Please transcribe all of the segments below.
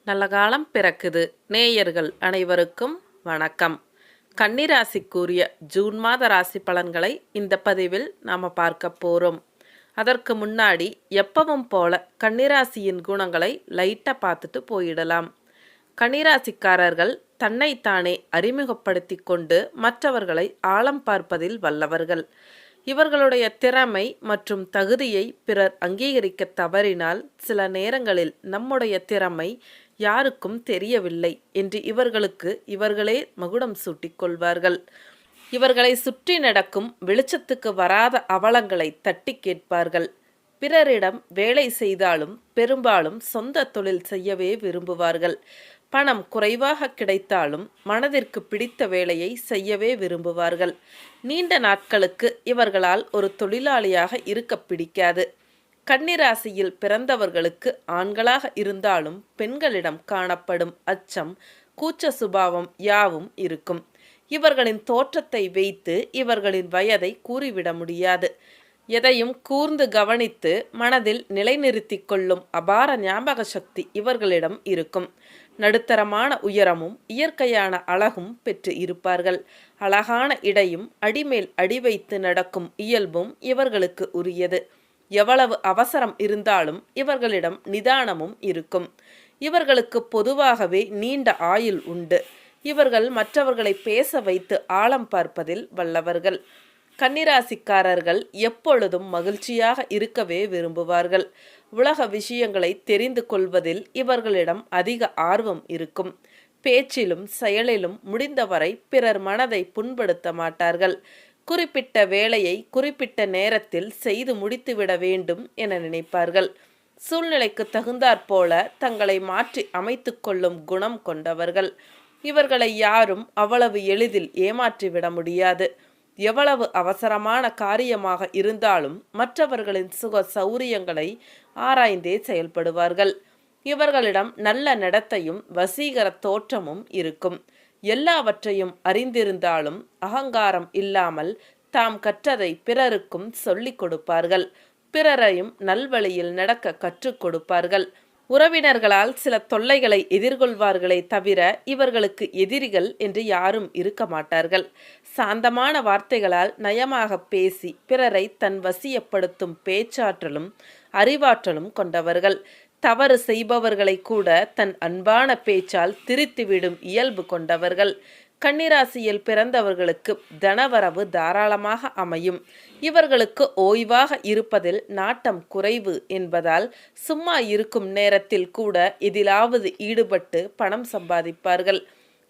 நல்ல காலம் பிறக்குது. நேயர்கள் அனைவருக்கும் வணக்கம். கன்னிராசிக்குரிய ஜூன் மாத ராசி பலன்களை இந்த பதிவில் நாம் பார்க்க போகிறோம். அதற்கு முன்னாடி எப்பவும் போல கன்னிராசியின் குணங்களை லைட்டாக பார்த்துட்டு போயிடலாம். கன்னிராசிக்காரர்கள் தன்னைத்தானே அறிமுகப்படுத்தி கொண்டு மற்றவர்களை ஆழம் பார்ப்பதில் வல்லவர்கள். இவர்களுடைய திறமை மற்றும் தகுதியை பிறர் அங்கீகரிக்க தவறினால் சில நேரங்களில் நம்முடைய திறமை யாருக்கும் தெரியவில்லை என்று இவர்களுக்கு இவர்களே மகுடம் சூட்டிக் கொள்வார்கள். இவர்களை சுற்றி நடக்கும் வெளிச்சத்துக்கு வராத அவலங்களை தட்டி கேட்பார்கள். பிறரிடம் வேலை செய்தாலும் பெரும்பாலும் சொந்த தொழில் செய்யவே விரும்புவார்கள். பணம் குறைவாக கிடைத்தாலும் மனதிற்கு பிடித்த வேலையை செய்யவே விரும்புவார்கள். நீண்ட நாட்களுக்கு இவர்களால் ஒரு தொழிலாளியாக இருக்க பிடிக்காது. கன்னிராசியில் பிறந்தவர்களுக்கு ஆண்களாக இருந்தாலும் பெண்களிடம் காணப்படும் அச்சம், கூச்ச சுபாவம் யாவும் இருக்கும். இவர்களின் தோற்றத்தை வைத்து இவர்களின் வயதை கூறிவிட முடியாது. எதையும் கூர்ந்து கவனித்து மனதில் நிலைநிறுத்தி கொள்ளும் அபார ஞாபக சக்தி இவர்களிடம் இருக்கும். நடுத்தரமான உயரமும் இயற்கையான அழகும் பெற்று இருப்பார்கள். அழகான இடையும் அடிமேல் அடி வைத்து நடக்கும் இயல்பும் இவர்களுக்கு உரியது. எவ்வளவு அவசரம் இருந்தாலும் இவர்களிடம் நிதானமும் இருக்கும். இவர்களுக்கு பொதுவாகவே நீண்ட ஆயுள் உண்டு. இவர்கள் மற்றவர்களை பேச வைத்து ஆழம் பார்ப்பதில் வல்லவர்கள். கன்னிராசிக்காரர்கள் எப்பொழுதும் மகிழ்ச்சியாக இருக்கவே விரும்புவார்கள். உலக விஷயங்களை தெரிந்து கொள்வதில் இவர்களிடம் அதிக ஆர்வம் இருக்கும். பேச்சிலும் செயலிலும் முடிந்தவரை பிறர் மனதை புண்படுத்த மாட்டார்கள். குறிப்பிட்ட வேலையை குறிப்பிட்ட நேரத்தில் செய்து முடித்துவிட வேண்டும் என நினைப்பார்கள். சூழ்நிலைக்கு தகுந்தாற்போல தங்களை மாற்றி அமைத்து கொள்ளும் குணம் கொண்டவர்கள். இவர்களை யாரும் அவ்வளவு எளிதில் ஏமாற்றிவிட முடியாது. எவ்வளவு அவசரமான காரியமாக இருந்தாலும் மற்றவர்களின் சுக சௌரியங்களை ஆராய்ந்தே செயல்படுவார்கள். இவர்களிடம் நல்ல நடத்தையும் வசீகர தோற்றமும் இருக்கும். எல்லாவற்றையும் அறிந்திருந்தாலும் அகங்காரம் இல்லாமல் தாம் கற்றதை பிறருக்கும் சொல்லிக் கொடுப்பார்கள். பிறரையும் நல்வழியில் நடக்க கற்றுக் கொடுப்பார்கள். உறவினர்களால் சில தொல்லைகளை எதிர்கொள்வார்களே தவிர இவர்களுக்கு எதிரிகள் என்று யாரும் இருக்க மாட்டார்கள். சாந்தமான வார்த்தைகளால் நயமாக பேசி பிறரை தன் வசியப்படுத்தும் பேச்சாற்றலும் அறிவாற்றலும் கொண்டவர்கள். தவறு செய்பவர்களை கூட தன் அன்பான பேச்சால் திருத்திவிடும் இயல்பு கொண்டவர்கள். கன்னிராசியில் பிறந்தவர்களுக்கு தனவரவு தாராளமாக அமையும். இவர்களுக்கு ஓய்வாக இருப்பதில் நாட்டம் குறைவு என்பதால் சும்மா இருக்கும் நேரத்தில் கூட எதிலாவது ஈடுபட்டு பணம் சம்பாதிப்பார்கள்.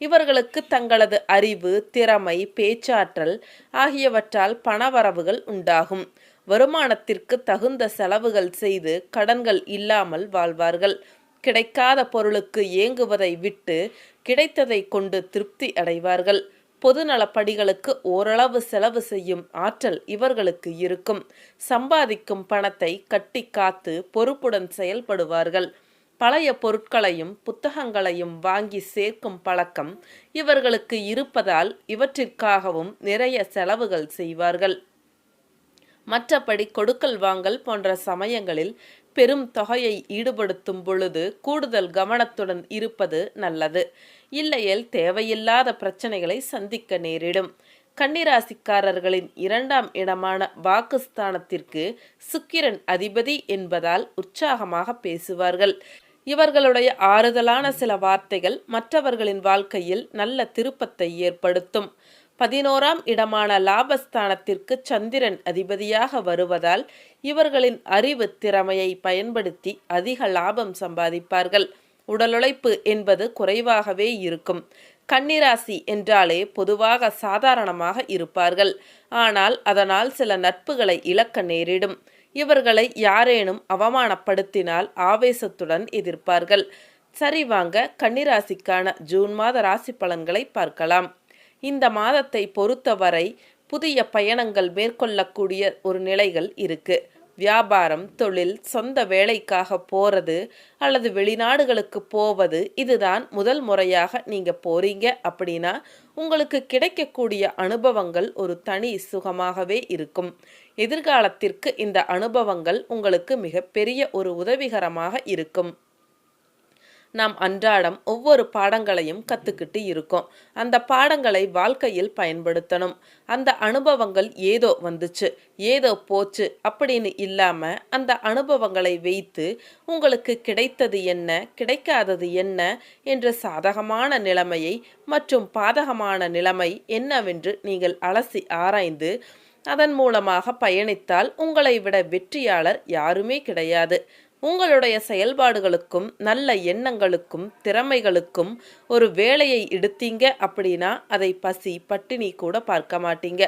இவர்களுக்கு தங்களது அறிவு, திறமை, பேச்சாற்றல் ஆகியவற்றால் பணவரவுகள் உண்டாகும். வருமானத்திற்கு தகுந்த செலவுகள் செய்து கடன்கள் இல்லாமல் வாழ்வார்கள். கிடைக்காத பொருளுக்கு ஏங்குவதை விட்டு கிடைத்ததை கொண்டு திருப்தி அடைவார்கள். பொதுநலப்பணிகளுக்கு ஓரளவு செலவு செய்யும் ஆற்றல் இவர்களுக்கு இருக்கும். சம்பாதிக்கும் பணத்தை கட்டி காத்து பொறுப்புடன் செயல்படுவார்கள். பழைய பொருட்களையும் புத்தகங்களையும் வாங்கி சேர்க்கும் பழக்கம் இவர்களுக்கு இருப்பதால் இவற்றிற்காகவும் நிறைய செலவுகள் செய்வார்கள். மற்றபடி கொடுக்கல் வாங்கல் போன்ற சமயங்களில் பெரும் தொகையை ஈடுபடுத்தும் பொழுது கூடுதல் கவனத்துடன் இருப்பது நல்லது. இல்லையேல் தேவையில்லாத பிரச்சனைகளை சந்திக்க நேரிடும். கன்னிராசிக்காரர்களின் 2ஆம் இடமான வாக்குஸ்தானத்திற்கு சுக்கிரன் அதிபதி என்பதால் உற்சாகமாக பேசுவார்கள். இவர்களுடைய ஆறுதலான சில வார்த்தைகள் மற்றவர்களின் வாழ்க்கையில் நல்ல திருப்பத்தை ஏற்படுத்தும். 11ஆம் இடமான லாபஸ்தானத்திற்கு சந்திரன் அதிபதியாக வருவதால் இவர்களின் அறிவு திறமையை பயன்படுத்தி அதிக லாபம் சம்பாதிப்பார்கள். உடலுழைப்பு என்பது குறைவாகவே இருக்கும். கன்னிராசி என்றாலே பொதுவாக சாதாரணமாக இருப்பார்கள். ஆனால் அதனால் சில நட்புகளை இழக்க நேரிடும். இவர்களை யாரேனும் அவமானப்படுத்தினால் ஆவேசத்துடன் எதிர்ப்பார்கள். சரி, வாங்க கன்னிராசிக்கான ஜூன் மாத ராசி பலன்களை பார்க்கலாம். இந்த மாதத்தை பொறுத்தவரை புதிய பயணங்கள் மேற்கொள்ளக்கூடிய ஒரு நிலைகள் இருக்கு. வியாபாரம், தொழில், சொந்த வேலைக்காக போறது அல்லது வெளிநாடுகளுக்கு போவது, இதுதான் முதல் முறையாக நீங்க போறீங்க அப்படின்னா உங்களுக்கு கிடைக்கக்கூடிய அனுபவங்கள் ஒரு தனி சுகமாகவே இருக்கும். எதிர்காலத்திற்கு இந்த அனுபவங்கள் உங்களுக்கு மிகப்பெரிய ஒரு உதவிகரமாக இருக்கும். நாம் அன்றாடம் ஒவ்வொரு பாடங்களையும் கற்றுக்கிட்டு இருக்கோம். அந்த பாடங்களை வாழ்க்கையில் பயன்படுத்தணும். அந்த அனுபவங்கள் ஏதோ வந்துச்சு, ஏதோ போச்சு அப்படின்னு இல்லாமல் அந்த அனுபவங்களை வைத்து உங்களுக்கு கிடைத்தது என்ன, கிடைக்காதது என்ன என்ற சாதகமான நிலைமையை மற்றும் பாதகமான நிலைமை என்னவென்று நீங்கள் அலசி ஆராய்ந்து அதன் மூலமாக பயணித்தால் உங்களை விட வெற்றியாளர் யாருமே கிடையாது. உங்களுடைய செயல்பாடுகளுக்கும் நல்ல எண்ணங்களுக்கும் திறமைகளுக்கும் ஒரு வேலையை எடுத்தீங்க அப்படின்னா அதை பசி பட்டினி கூட பார்க்க மாட்டீங்க.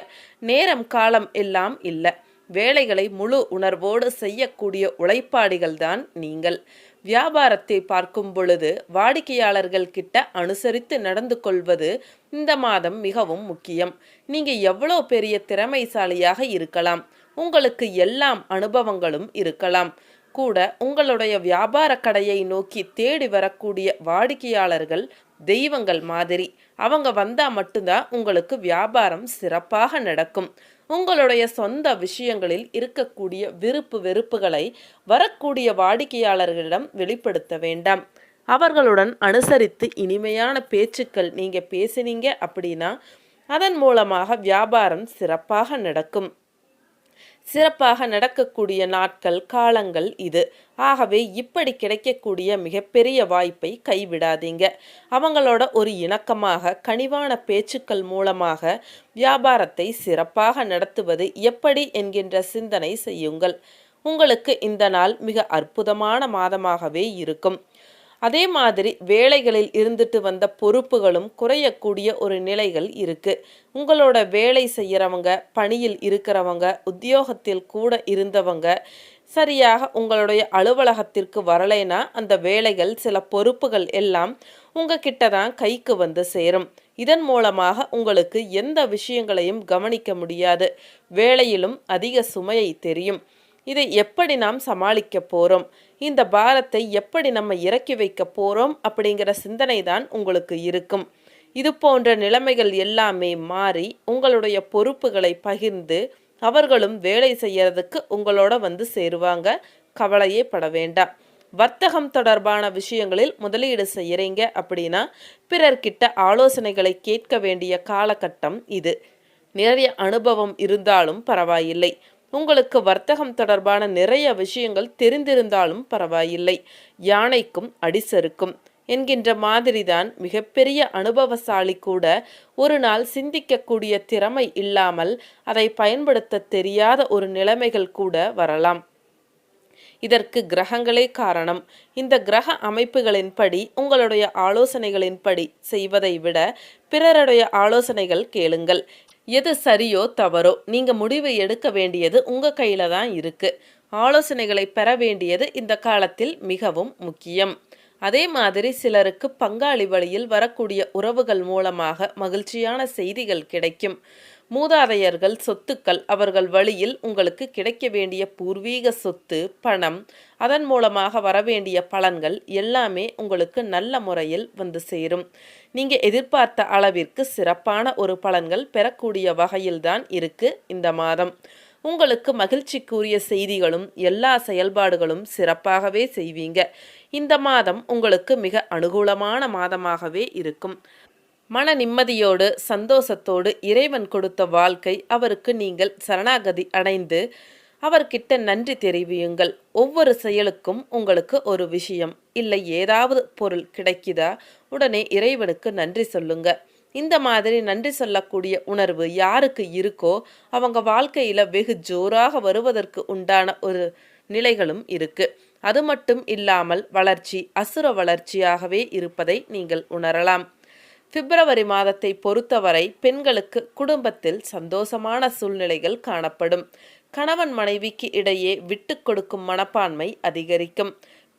நேரம் காலம் எல்லாம் இல்லை. வேலைகளை முழு உணர்வோடு செய்யக்கூடிய உழைப்பாளிகள் தான் நீங்கள். வியாபாரத்தை பார்க்கும் பொழுது வாடிக்கையாளர்கள் கிட்ட அனுசரித்து நடந்து கொள்வது இந்த மாதம் மிகவும் முக்கியம். நீங்க எவ்வளோ பெரிய திறமைசாலியாக இருக்கலாம், உங்களுக்கு எல்லாம் அனுபவங்களும் இருக்கலாம் கூட, உங்களுடைய வியாபார கடையை நோக்கி தேடி வரக்கூடிய வாடிக்கையாளர்கள் தெய்வங்கள் மாதிரி. அவங்க வந்தா மட்டும்தான் உங்களுக்கு வியாபாரம் சிறப்பாக நடக்கும். உங்களுடைய சொந்த விஷயங்களில் இருக்கக்கூடிய விருப்பு வெறுப்புகளை வரக்கூடிய வாடிக்கையாளர்களிடம் வெளிப்படுத்த வேண்டாம். அவர்களுடன் அனுசரித்து இனிமையான பேச்சுக்கள் நீங்க பேசினீங்க அப்படின்னா அதன் மூலமாக வியாபாரம் சிறப்பாக நடக்கும். சிறப்பாக நடக்கக்கூடிய நாட்கள் காலங்கள் இது. ஆகவே இப்படி கிடைக்கக்கூடிய மிகப்பெரிய வாய்ப்பை கைவிடாதீங்க. அவங்களோட ஒரு இணக்கமாக கனிவான பேச்சுக்கள் மூலமாக வியாபாரத்தை சிறப்பாக நடத்துவது எப்படி என்கின்ற சிந்தனை செய்யுங்கள். உங்களுக்கு இந்த நாள் மிக அற்புதமான மாதமாகவே இருக்கும். அதே மாதிரி வேலைகளில் இருந்துட்டு வந்த பொறுப்புகளும் குறையக்கூடிய ஒரு நிலைகள் இருக்கு. உங்களோட வேலை செய்கிறவங்க, பணியில் இருக்கிறவங்க, உத்தியோகத்தில் கூட இருந்தவங்க சரியாக உங்களுடைய அலுவலகத்திற்கு வரலைன்னா அந்த வேலைகள் சில பொறுப்புகள் எல்லாம் உங்ககிட்ட தான் கைக்கு வந்து சேரும். இதன் மூலமாக உங்களுக்கு எந்த விஷயங்களையும் கவனிக்க முடியாது. வேலையிலும் அதிக சுமையை தெரியும். இதை எப்படி நாம் சமாளிக்க போகிறோம், இந்த பாரத்தை எப்படி நம்ம இறக்கி வைக்க போகிறோம் அப்படிங்கிற சிந்தனை தான் உங்களுக்கு இருக்கும். இது போன்ற நிலைமைகள் எல்லாமே மாறி உங்களுடைய பொறுப்புகளை பகிர்ந்து அவர்களும் வேலை செய்யறதுக்கு உங்களோட வந்து சேருவாங்க. கவலையே பட வேண்டாம். வர்த்தகம் தொடர்பான விஷயங்களில் முதலீடு செய்யறீங்க அப்படின்னா பிறர்கிட்ட ஆலோசனைகளை கேட்க வேண்டிய காலகட்டம் இது. நிறைய அனுபவம் இருந்தாலும் பரவாயில்லை, உங்களுக்கு வர்த்தகம் தொடர்பான நிறைய விஷயங்கள் தெரிந்திருந்தாலும் பரவாயில்லை, யானைக்கும் அடிசருக்கும் என்கின்ற மாதிரிதான் மிகப்பெரிய அனுபவசாலி கூட ஒரு நாள் சிந்திக்கக்கூடிய திறமை இல்லாமல் அதை பயன்படுத்த தெரியாத ஒரு நிலைமைகள் கூட வரலாம். இதற்கு கிரகங்களே காரணம். இந்த கிரக அமைப்புகளின்படி உங்களுடைய ஆலோசனைகளின்படி செய்வதை விட பிறருடைய ஆலோசனைகள் கேளுங்கள். எது சரியோ தவறோ நீங்க முடிவு எடுக்க வேண்டியது உங்க கையில தான் இருக்கு. ஆலோசனைகளை பெற வேண்டியது இந்த காலத்தில் மிகவும் முக்கியம். அதே மாதிரி சிலருக்கு பங்காளி வழியில் வரக்கூடிய உறவுகள் மூலமாக மகிழ்ச்சியான செய்திகள் கிடைக்கும். மூதாதையர்கள் சொத்துக்கள் அவர்கள் வழியில் உங்களுக்கு கிடைக்க வேண்டிய பூர்வீக சொத்து, பணம், அதன் மூலமாக வரவேண்டிய பலன்கள் எல்லாமே உங்களுக்கு நல்ல முறையில் வந்து சேரும். நீங்க எதிர்பார்த்த அளவிற்கு சிறப்பான ஒரு பலன்கள் பெறக்கூடிய வகையில்தான் இருக்கு இந்த மாதம். உங்களுக்கு மகிழ்ச்சிக்குரிய செய்திகளும் எல்லா செயல்பாடுகளும் சிறப்பாகவே செய்வீங்க. இந்த மாதம் உங்களுக்கு மிக அனுகூலமான மாதமாகவே இருக்கும். மன நிம்மதியோடு சந்தோஷத்தோடு இறைவன் கொடுத்த வாழ்க்கை அவருக்கு நீங்கள் சரணாகதி அடைந்து அவர்கிட்ட நன்றி தெரிவியுங்கள். ஒவ்வொரு செயலுக்கும் உங்களுக்கு ஒரு விஷயம் இல்லை ஏதாவது பொருள் கிடைக்குதா உடனே இறைவனுக்கு நன்றி சொல்லுங்க. இந்த மாதிரி நன்றி சொல்லக்கூடிய உணர்வு யாருக்கு இருக்கோ அவங்க வாழ்க்கையில வெகு ஜோராக வருவதற்கு உண்டான ஒரு நிலைகளும் இருக்கு. அது மட்டும் இல்லாமல் வளர்ச்சி அசுர வளர்ச்சியாகவே இருப்பதை நீங்கள் உணரலாம். பிப்ரவரி மாதத்தை பொறுத்தவரை பெண்களுக்கு குடும்பத்தில் சந்தோஷமான சூழ்நிலைகள் காணப்படும். கணவன் மனைவிக்கு இடையே விட்டு கொடுக்கும் மனப்பான்மை அதிகரிக்கும்.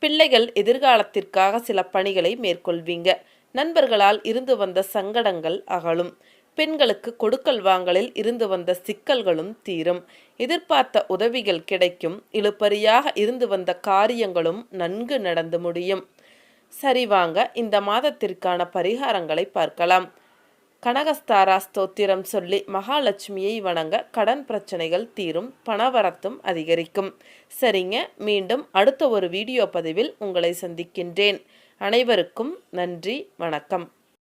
பிள்ளைகள் எதிர்காலத்திற்காக சில பணிகளை மேற்கொள்வீங்க. நண்பர்களால் இருந்து வந்த சங்கடங்கள் அகலும். பெண்களுக்கு கொடுக்கல் வாங்கலில் இருந்து வந்த சிக்கல்களும் தீரும். எதிர்பார்த்த உதவிகள் கிடைக்கும். இழுபறியாக இருந்து வந்த காரியங்களும் நன்கு நடந்து முடியும். சரி, வாங்க இந்த மாதத்திற்கான பரிகாரங்களை பார்க்கலாம். கனகஸ்தாரா ஸ்தோத்திரம் சொல்லி மகாலட்சுமியை வணங்க கடன் பிரச்சனைகள் தீரும், பணவரத்தும் அதிகரிக்கும். சரிங்க, மீண்டும் அடுத்த ஒரு வீடியோ பதிவில் உங்களை சந்திக்கின்றேன். அனைவருக்கும் நன்றி, வணக்கம்.